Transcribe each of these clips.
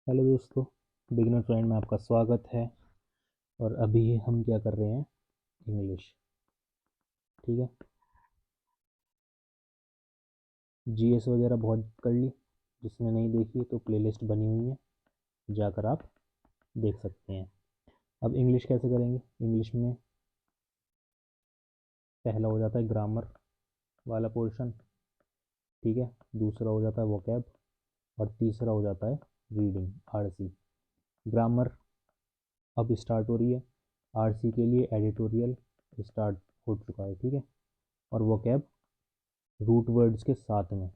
Hello दोस्तों, beginner friend में आपका स्वागत है। और अभी हम क्या कर रहे हैं? इंग्लिश। ठीक है। जीएस वगैरह बहुत कर ली। जिसने नहीं देखी तो प्लेलिस्ट बनी हुई है, जाकर आप देख सकते हैं। अब इंग्लिश कैसे करेंगे? इंग्लिश में पहला हो जाता है ग्रामर वाला पोर्शन। ठीक है। दूसरा हो जाता है वोकैब। और तीसरा हो जाता है रीडिंग, आरसी। ग्रामर अब स्टार्ट हो रही है। आरसी के लिए एडिटोरियल स्टार्ट हो चुका है। ठीक है। और वोकैब रूट वर्ड्स के साथ में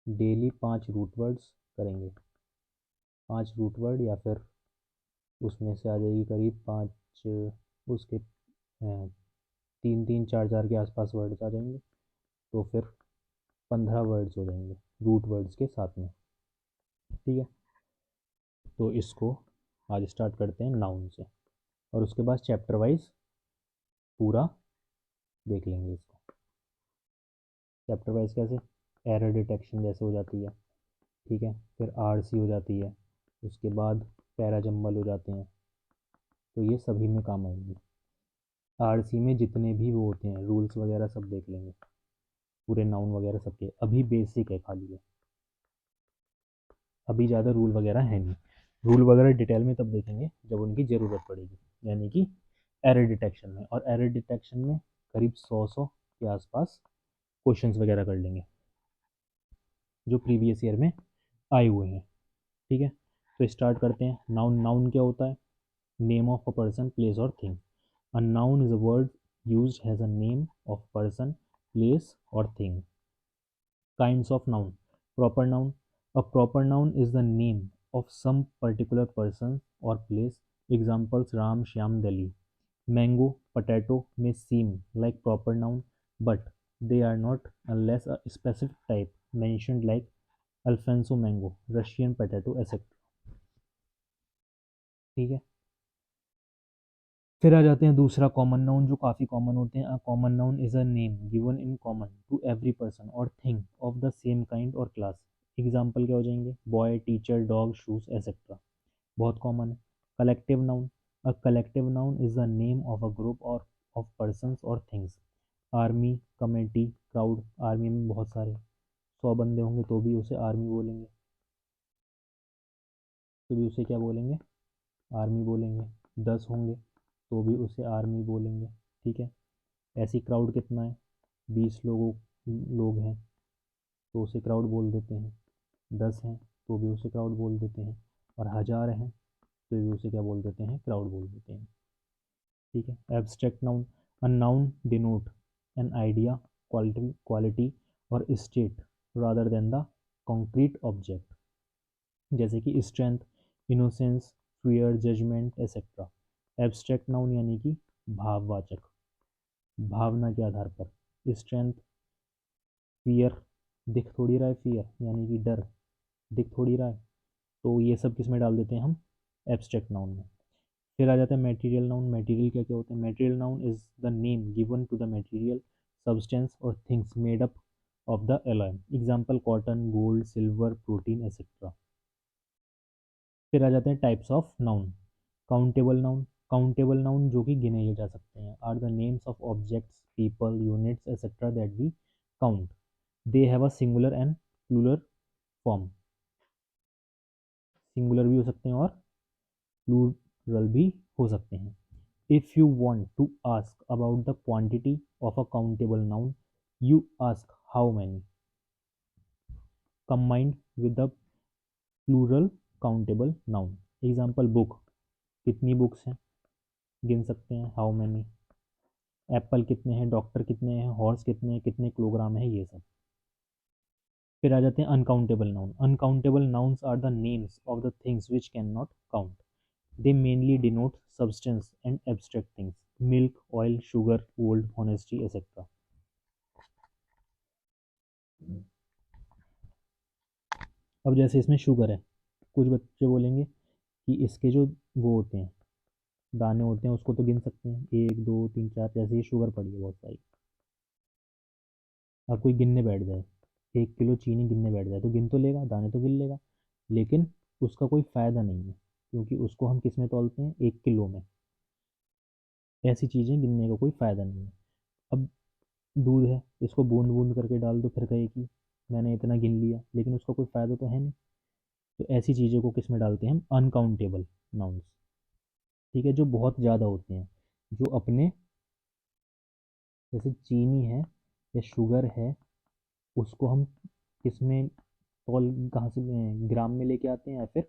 डेली 5 रूट वर्ड्स करेंगे। 5 रूट वर्ड या फिर उसमें से आ जाएगी करीब 5, उसके 3 3 4 4 के आसपास वर्ड्स आ जाएंगे। तो फिर 15 वर्ड्स हो जाएंगे रूट वर्ड्स के साथ में। ठीक है। तो इसको आज स्टार्ट करते हैं नाउन से, और उसके बाद चैप्टर वाइज पूरा देख लेंगे इसको। चैप्टर वाइज कैसे? एरर डिटेक्शन जैसे हो जाती है। ठीक है। फिर आरसी हो जाती है। उसके बाद पैराजम्बल हो जाते हैं। तो ये सभी में काम आएंगी। आरसी में जितने भी वो होते हैं रूल्स वगैरह सब देख लेंगे, पूरे नाउन वगैरह सबके। अभी बेसिक है खाली है, अभी ज़्यादा रूल वगैरह है नहीं। रूल वगैरह डिटेल में तब देखेंगे जब उनकी ज़रूरत पड़ेगी, यानी कि एरर डिटेक्शन में। और एरर डिटेक्शन में करीब 100 के आसपास क्वेश्चंस वगैरह कर लेंगे जो प्रीवियस ईयर में आए हुए हैं। ठीक है। तो स्टार्ट करते हैं। नाउन, नाउन क्या होता है? Name of a person, place और thing. A noun is a word used as a name of person, place or thing. Kinds of noun. Proper noun. A proper noun is the name of some particular person or place. Examples: Ram, Shyam, Delhi. Mango, potato may seem like proper noun, but they are not unless a specific type mentioned like Alfonso mango, Russian potato, etc. ठीक है। फिर आ जाते हैं दूसरा common noun, जो काफ़ी common होते हैं। A common noun is a name given in common to every person और thing of the same kind और क्लास। एग्जाम्पल क्या हो जाएंगे? Boy, teacher, dog, shoes, etcetera. बहुत कॉमन है। Collective noun. A collective noun is the name of a group और of persons और things. Army, committee, crowd. Army में बहुत सारे 100 बंदे होंगे तो भी उसे आर्मी बोलेंगे, तो भी उसे क्या बोलेंगे? आर्मी बोलेंगे। 10 होंगे तो भी उसे आर्मी बोलेंगे। ठीक है। ऐसी क्राउड कितना है? 20 लोग हैं तो उसे क्राउड बोल देते हैं। 10 हैं तो भी उसे क्राउड बोल देते हैं। और 1000 हैं तो भी उसे क्या बोल देते हैं? क्राउड बोल देते हैं। ठीक है। Abstract noun. A noun denote an idea, quality और state rather than the concrete object. जैसे कि strength, innocence, fear, judgement, etcetera. Abstract noun यानी कि भाववाचक, भावना के आधार पर। स्ट्रेंथ, फियर, दिख थोड़ी रहा है, फियर यानी कि डर, दिख थोड़ी रहा है, तो ये सब किस में डाल देते हैं हम? एब्स्ट्रैक्ट नाउन में। फिर आ जाता है मटेरियल नाउन। मटेरियल क्या क्या होते हैं? Material noun is the name given to the material, substance और things made up of the alloy. Example: cotton, gold, silver, protein, etcetera. फिर आ जाते हैं types of noun. Countable noun. Countable noun जो कि गिने जा सकते हैं are the names of objects, people, units etcetera that we count. They have a singular and plural form. Singular भी हो सकते हैं और प्लूरल भी हो सकते हैं। If you want to ask about the quantity of a countable noun, you ask how many, combined with the plural countable noun. Example: book, कितनी बुक्स हैं, गिन सकते हैं, हाउ मैनी। एप्पल कितने हैं, डॉक्टर कितने हैं, हॉर्स कितने हैं, कितने किलोग्राम है, ये सब। फिर आ जाते हैं uncountable noun. Uncountable nouns are the names of the things which can not count. They mainly denote substance and abstract things. Milk, oil, sugar, gold, honesty, etcetera. अब जैसे इसमें शुगर है, कुछ बच्चे बोलेंगे कि इसके जो वो होते हैं, दाने होते हैं, उसको तो गिन सकते हैं, 1 2 3 4, जैसे ही शुगर पड़ी है बहुत सारी। अब कोई गिनने बैठ जाए, 1 किलो चीनी गिनने बैठ जाए तो गिन तो लेगा, दाने तो गिन लेगा, लेकिन उसका कोई फ़ायदा नहीं है, क्योंकि उसको हम किस में तौलते हैं, 1 किलो में। ऐसी चीज़ें गिनने का कोई फ़ायदा नहीं है। अब दूध है, इसको बूंद बूंद करके डाल दो, फिर कहे कि मैंने इतना गिन लिया, लेकिन उसका कोई फ़ायदा तो है नहीं। तो ऐसी चीज़ों को किस में डालते हैं हम, अनकाउंटेबल नाउन्स। ठीक है, जो बहुत ज़्यादा होते हैं, जो अपने, जैसे चीनी है या शुगर है, उसको हम किस में तौल, कहाँ से ग्राम में लेके आते हैं या फिर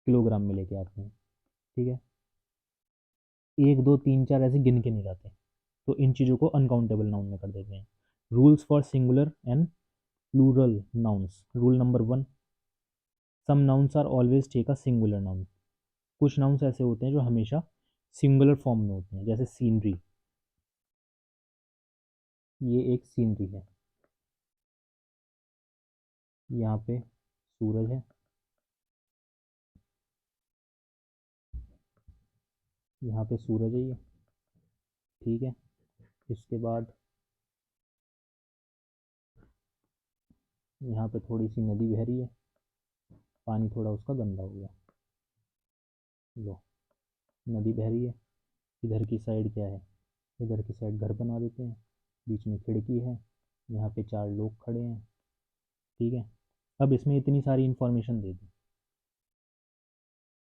किलोग्राम में लेके आते हैं। ठीक है, 1 2 3 4 ऐसे गिन के नहीं जाते। तो इन चीज़ों को अनकाउंटेबल नाउन में कर देते हैं। Rules for singular and plural nouns. Rule number 1, some nouns are always take a singular noun. कुछ नाउन्स ऐसे होते हैं जो हमेशा सिंगुलर फॉर्म में होते हैं, जैसे सीनरी। ये एक सीनरी है, यहाँ पे सूरज है, यहाँ पे सूरज है ये। ठीक है, इसके बाद यहाँ पे थोड़ी सी नदी बह रही है, पानी थोड़ा उसका गंदा हो गया। लो, नदी बह रही है, इधर की साइड क्या है, इधर की साइड घर बना देते हैं, बीच में खिड़की है, यहाँ पे 4 लोग खड़े हैं। ठीक है, अब इसमें इतनी सारी इन्फॉर्मेशन दे दी,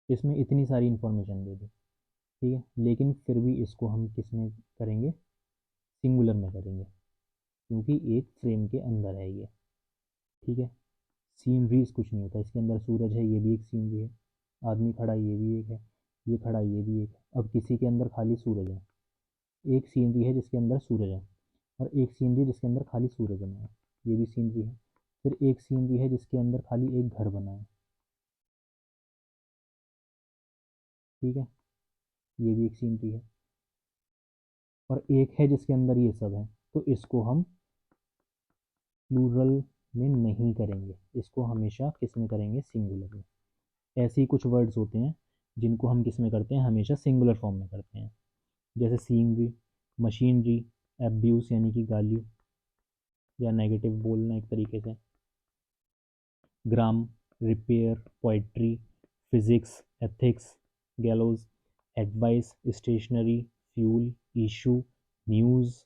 इसमें इतनी सारी इन्फॉर्मेशन दे दी। ठीक है, लेकिन फिर भी इसको हम किस में करेंगे, सिंगुलर में करेंगे, क्योंकि एक फ्रेम के अंदर है ये। ठीक है, सीनरीज कुछ नहीं होता, इसके अंदर सूरज है, ये भी एक सीनरी है, आदमी खड़ा है, ये भी एक है, ये खड़ा है, ये भी एक है। अब किसी के अंदर खाली सूरज है, एक सीनरी है जिसके अंदर सूरज है, और एक सीनरी है जिसके अंदर खाली सूरज बना है, ये भी सीनरी है। फिर एक सीनरी है जिसके अंदर खाली एक घर बना है। ठीक है, ये भी एक सीनरी है, और एक है जिसके अंदर ये सब है। तो इसको हम प्लूरल में नहीं करेंगे, इसको हमेशा किस में करेंगे, सिंगुलर में। ऐसे ही कुछ वर्ड्स होते हैं जिनको हम किस में करते हैं, हमेशा सिंगुलर फॉर्म में करते हैं, जैसे सीनरी, मशीनरी, एब्यूज़ यानी कि गाली या नेगेटिव बोलना एक तरीके से, gram, repair, poetry, physics, ethics, gallows, advice, stationery, fuel, issue, news,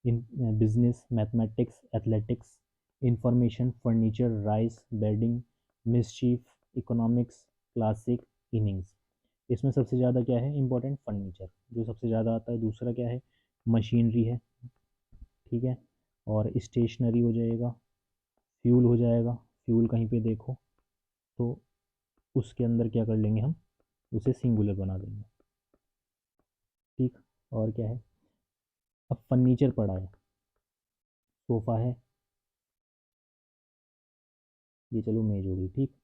in business, mathematics, athletics, information, furniture, rice, bedding, mischief, economics, classic, innings. इसमें सबसे ज़्यादा क्या है इंपॉर्टेंट, फर्नीचर जो सबसे ज़्यादा आता है। दूसरा क्या है, मशीनरी है। ठीक है, और स्टेशनरी हो जाएगा, फ्यूल हो जाएगा, फ्यूल कहीं पे देखो तो उसके अंदर क्या कर लेंगे हम, उसे सिंगुलर बना देंगे। ठीक, और क्या है, अब फर्नीचर पड़ा है, सोफ़ा है, ये चलो मेज होगी। ठीक,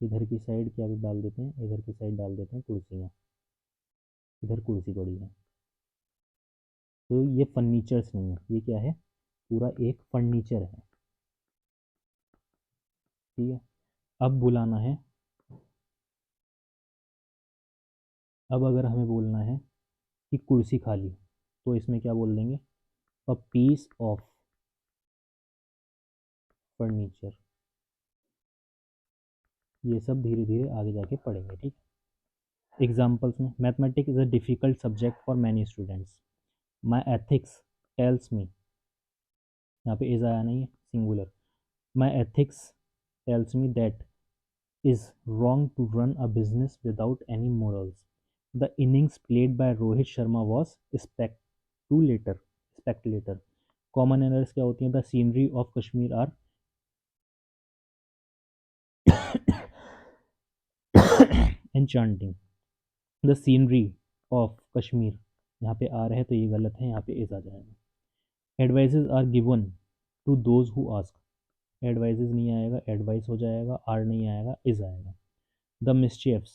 इधर की साइड क्या डाल देते हैं, इधर की साइड डाल देते हैं कुर्सियाँ, इधर कुर्सी पड़ी है। तो ये फर्नीचर्स नहीं है, ये क्या है, पूरा एक फर्नीचर है। ठीक है, अब बुलाना है, अब अगर हमें बोलना है कि कुर्सी खाली, तो इसमें क्या बोल देंगे, अ पीस ऑफ फर्नीचर। ये सब धीरे धीरे आगे जाके पढ़ेंगे। ठीक, एग्जाम्पल्स में, mathematics is a difficult subject for many students, my ethics tells me, यहाँ पे इज आया नहीं है, singular, my ethics tells me that is wrong to run a business without any morals. The innings played by Rohit Sharma was speculator. Speculator. Common errors क्या होती हैं? The scenery of Kashmir are enchanting. The scenery of Kashmir, यहाँ पे are है तो ये गलत है, यहाँ पे इज आ जाएगा। Advices are given to those who ask. Advises नहीं आएगा, एडवाइस हो जाएगा, आर नहीं आएगा, इज आएगा। The mischiefs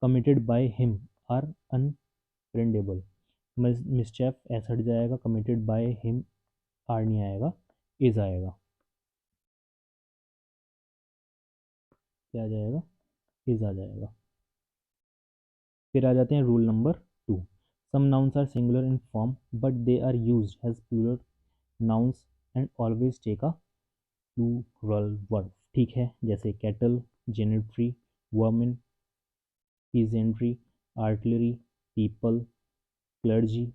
committed by him are unpardonable, mischief S हट जाएगा, कमिटेड बाय हिम आर नहीं आएगा, इज आएगा। क्या आ जाएगा, इज आ जाएगा। फिर आ जाते हैं rule number 2, some nouns are singular in form but they are used as plural nouns and always take a plural verb. ठीक है, जैसे cattle, gentry, women, peasantry, artillery, people, clergy,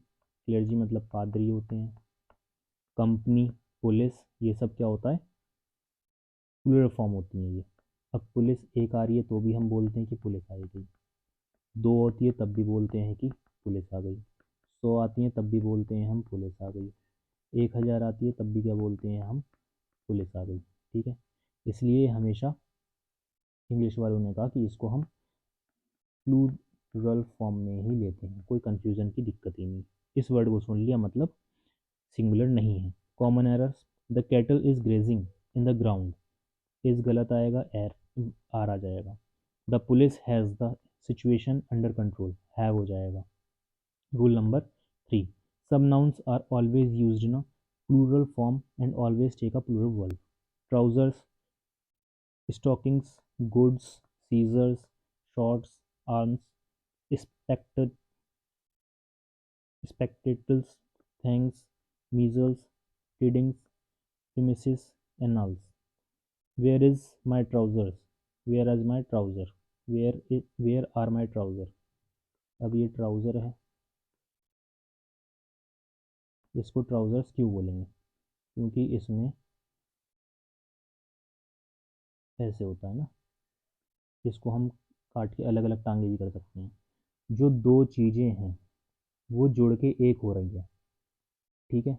clergy मतलब पादरी होते हैं, कंपनी, पुलिस, ये सब क्या होता है, प्लूरल फॉर्म होती है ये। अब पुलिस एक आ रही है तो भी हम बोलते हैं कि पुलिस आई गई, दो होती है तब भी बोलते हैं कि पुलिस आ गई, 100 आती हैं तब भी बोलते हैं हम पुलिस आ गई, 1000 आती है तब भी क्या बोलते हैं हम, पुलिस आ गई। ठीक है, इसलिए हमेशा इंग्लिश वालों ने कहा कि इसको हम प्लूरल फॉर्म में ही लेते हैं, कोई कंफ्यूजन की दिक्कत ही नहीं। इस वर्ड को सुन लिया मतलब सिंगुलर नहीं है। Common errors, the cattle is grazing in the ground, इस गलत आएगा, एर आर आ जाएगा। The police has the situation under control, have हो जाएगा। Rule number 3, some nouns are always used in a plural form and always take a plural verb. Trousers, stockings, goods, scissors, shorts, arms, spectacles, spectacles, things, measles, kiddings, premises, annals. Where is my trousers? Where is my trouser? Where are my trousers? अब ये trouser है, इसको trousers क्यों बोलेंगे, क्योंकि इसमें ऐसे होता है ना, इसको हम काट के अलग अलग टांगे भी कर सकते हैं। जो दो चीज़ें हैं वो जुड़ के एक हो रही है, ठीक है,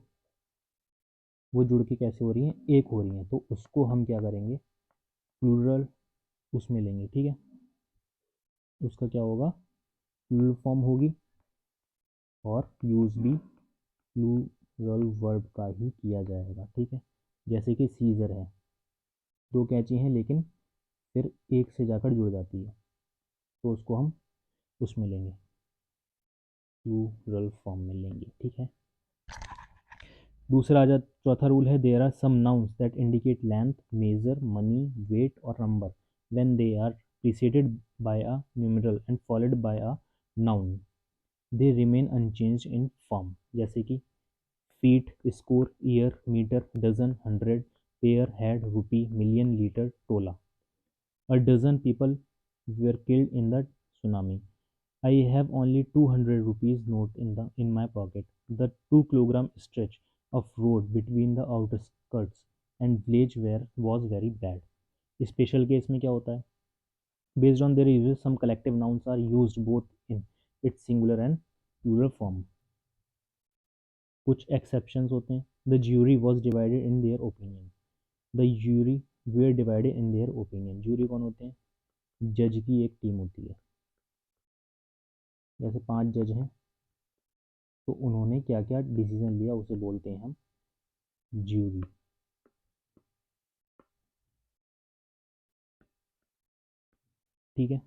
वो जुड़ के कैसे हो रही हैं, एक हो रही हैं, तो उसको हम क्या करेंगे, प्लूरल उसमें लेंगे। ठीक है, उसका क्या होगा, प्लूरल फॉर्म होगी और यूज़ भी प्लूरल वर्ब का ही किया जाएगा। ठीक है, जैसे कि सीज़र है, दो कैंची हैं लेकिन फिर एक से जाकर जुड़ जाती है, तो उसको हम उसमें लेंगे, प्लूरल फॉर्म में लेंगे। ठीक है, दूसरा आ जा, चौथा रूल है, there are some nouns that indicate length, measure, money, weight और number when they are preceded by a numeral and followed by a noun they remain unchanged in form, जैसे कि feet, score, year, metre, dozen, 100, pair, head, rupee, million, litre, tola. A dozen people were killed in the tsunami. I have only 200 rupees note in my pocket. The 2 kilogram stretch of road between the outskirts and village where was very bad. Special case में क्या होता है, based on their uses some collective nouns are used both in its singular and plural form. कुछ exceptions होते हैं, the jury was divided in their opinion, the jury were divided in their opinion. Jury कौन होते हैं, जज की एक team होती है, जैसे 5 जज हैं तो उन्होंने क्या क्या डिसीजन लिया उसे बोलते हैं हम ज्यूरी। ठीक है,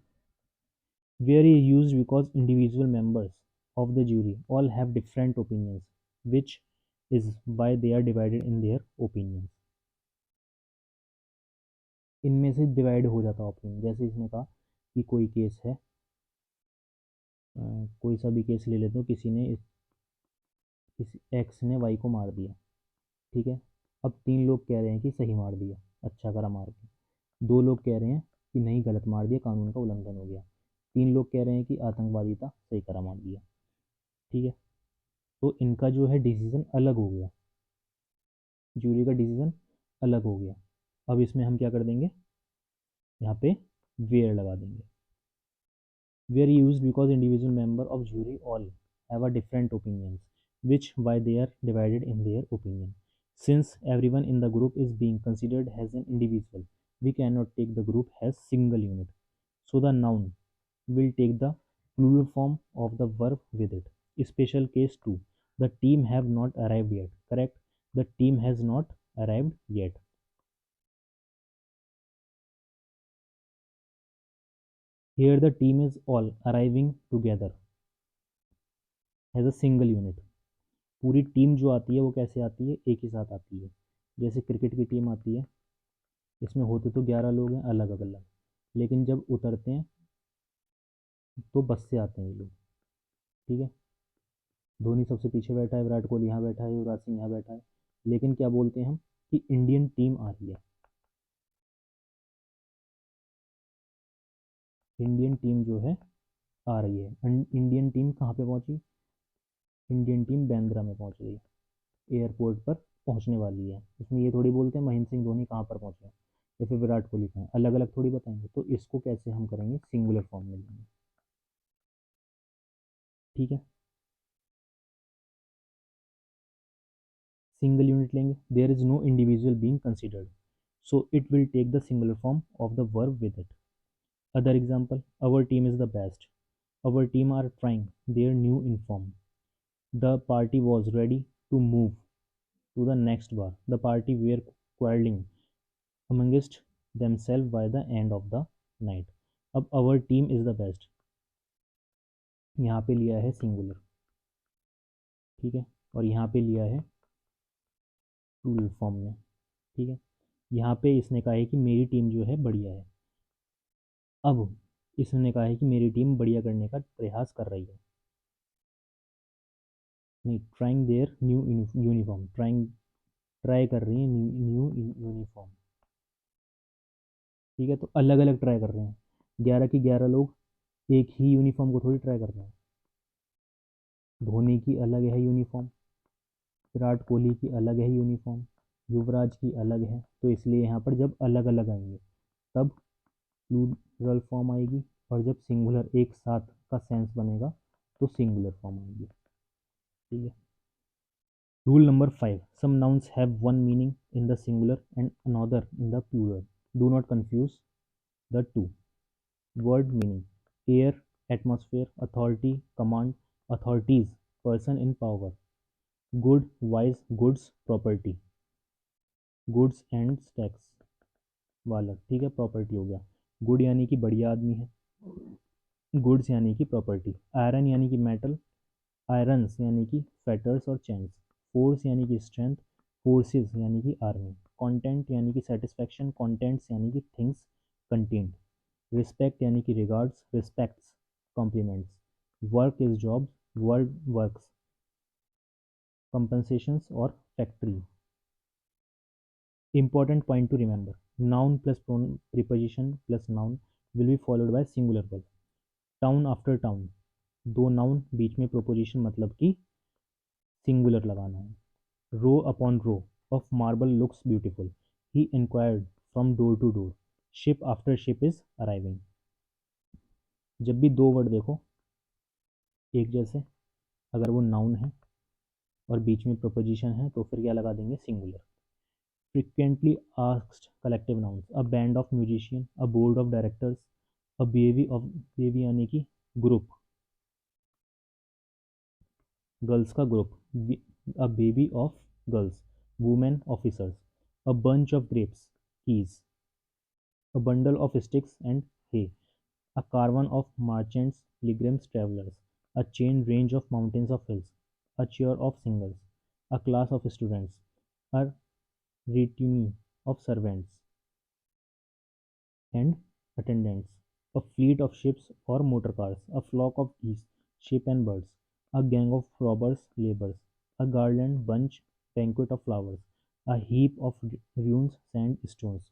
were is used because individual members of the jury all have different opinions which is why they are divided in their opinions. इनमें से डिवाइड हो जाता है ओपिनियन, जैसे इसने कहा कि कोई केस है, कोई सा भी केस ले लेते हो, किसी एक्स ने वाई को मार दिया। ठीक है, अब 3 लोग कह रहे हैं कि सही मार दिया, अच्छा करा मार के, 2 लोग कह रहे हैं कि नहीं गलत मार दिया, कानून का उल्लंघन हो गया, 3 लोग कह रहे हैं कि आतंकवादी था, सही करा मार दिया। ठीक है, तो इनका जो है डिसीजन अलग हो गया, जूरी का डिसीजन अलग हो गया। अब इसमें हम क्या कर देंगे, यहाँ पे वेयर लगा देंगे। Were used because individual member of jury all have a different opinions which why they are divided in their opinion. Since everyone in the group is being considered as an individual, we cannot take the group as single unit. So the noun will take the plural form of the verb with it. Special case 2. The team have not arrived yet. Correct? The team has not arrived yet. Here the team is all arriving together as a single unit. पूरी team जो आती है वो कैसे आती है, एक ही साथ आती है। जैसे क्रिकेट की टीम आती है, इसमें होते तो 11 लोग हैं अलग अलग, लेकिन जब उतरते हैं तो बस से आते हैं ये लोग। ठीक है, धोनी सबसे पीछे बैठा है, विराट कोहली यहाँ बैठा है, युवराज सिंह यहाँ बैठा है, लेकिन क्या बोलते हैं हम कि इंडियन टीम आ रही है। इंडियन टीम जो है आ रही है। इंडियन टीम कहाँ पे पहुंची? इंडियन टीम बांद्रा में पहुंच गई, एयरपोर्ट पर पहुंचने वाली है। इसमें ये थोड़ी बोलते हैं महेंद्र सिंह धोनी कहाँ पर पहुंचे या फिर विराट कोहली कहाँ है, अलग अलग थोड़ी बताएंगे। तो इसको कैसे हम करेंगे? सिंगुलर फॉर्म में लेंगे। ठीक है, सिंगल यूनिट लेंगे। There is no individual being considered, so it will take the singular form of the verb with it. Other example, our team is the best. Our team are trying their new inform. The party was ready to move to the next bar. The party were quarreling amongst themselves by the end of the night. अब our team is the best यहाँ पे लिया है singular, ठीक है, और यहाँ पे लिया है प्लूरल फॉर्म में। ठीक है, यहाँ पे इसने कहा है कि मेरी टीम जो है बढ़िया है। अब इसने कहा है कि मेरी टीम बढ़िया करने का प्रयास कर रही है, नहीं, trying their new uniform, try कर रही है न्यू यूनिफॉर्म। ठीक है, तो अलग अलग ट्राई कर रहे हैं। 11 की 11 लोग एक ही यूनिफॉर्म को थोड़ी ट्राई कर रहे हैं। धोनी की अलग है यूनिफॉर्म, विराट कोहली की अलग है यूनिफॉर्म, युवराज की अलग है। तो इसलिए यहाँ पर जब अलग अलग आएंगे तब प्लूरल फॉर्म आएगी, और जब सिंगुलर एक साथ का सेंस बनेगा तो सिंगुलर फॉर्म आएगी। ठीक है, rule number 5, some nouns have one meaning in the singular and another in the plural, do not confuse the two. Word meaning, air, atmosphere, authority, command, authorities, person in power, good, wise, goods, property, goods and tax वाला। ठीक है, property हो गया। Good यानी कि बढ़िया आदमी है, गुड्स यानी कि प्रॉपर्टी, आयरन यानी कि मेटल, आयरन्स यानी कि फेटर्स और चेन्स, फोर्स यानी कि स्ट्रेंथ, फोर्सेस यानी कि आर्मी, कंटेंट यानी कि सेटिस्फैक्शन, कंटेंट्स यानी कि थिंग्स कंटेंट, रिस्पेक्ट यानी कि regards, respects, compliments, work is job, word works, compensations और factory. Important point to remember, noun plus preposition plus noun will be followed by singular verb. Town after town, दो noun बीच में proposition मतलब कि singular लगाना है। Row upon row of marble looks beautiful, he inquired from door to door, ship after ship is arriving. जब भी दो वर्ड देखो एक जैसे, अगर वो नाउन है और बीच में प्रोपोजिशन है तो फिर क्या लगा देंगे? Singular. Frequently asked collective nouns, a band of musicians, a board of directors, a bevy यानी कि ग्रुप, गर्ल्स का group, a bevy of girls, women officers, a bunch of grapes, keys, a bundle of sticks and hay, a caravan of merchants, pilgrims, travelers, a chain range of mountains of hills, a chair of singers, a class of students, a retinue of servants and attendants, a fleet of ships or motor cars, a flock of geese, sheep and birds, a gang of robbers, laborers, a garland, bunch, banquet of flowers, a heap of ruins, sand, stones,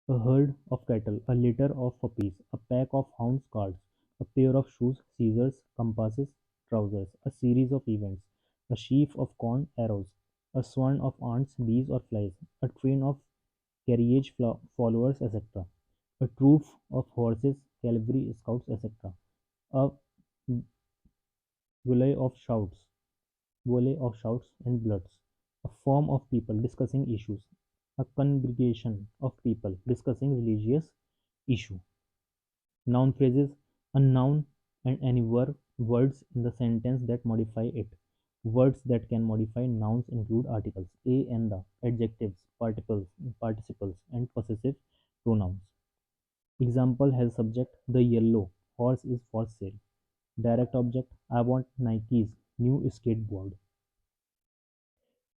a herd of cattle, a litter of puppies, a pack of hounds, cards, a pair of shoes, scissors, compasses, trousers, a series of events, a sheaf of corn, arrows, a swarm of ants, bees, or flies, a train of carriage followers, etc., a troop of horses, cavalry, scouts, etc., a volley of shouts, and bloods, a form of people discussing issues, a congregation of people discussing religious issue. Noun phrases, a noun and any words in the sentence that modify it. Words that can modify nouns include articles, a and the, adjectives, participles, and possessive pronouns. Example has subject, the yellow horse is for sale. Direct object, I want Nike's new skateboard.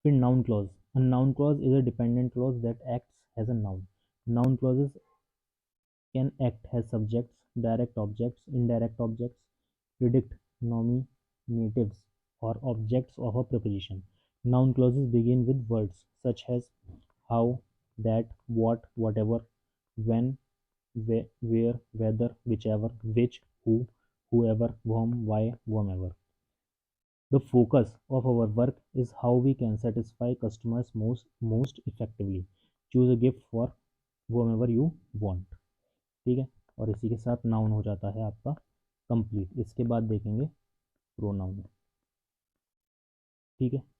फिर noun clause. A noun clause is a dependent clause that acts as a noun. Noun clauses can act as subjects, direct objects, indirect objects, predict nominatives, or objects of a preposition. Noun clauses begin with words such as how, that, what, whatever, when, where, whether, whichever, which, who, whoever, whom, why, whomever. The focus of our work is how we can satisfy customers most effectively. Choose a gift for whomever you want. ठीक है, और इसी के साथ noun हो जाता है आपका कंप्लीट। इसके बाद देखेंगे प्रोनाउन। ठीक है।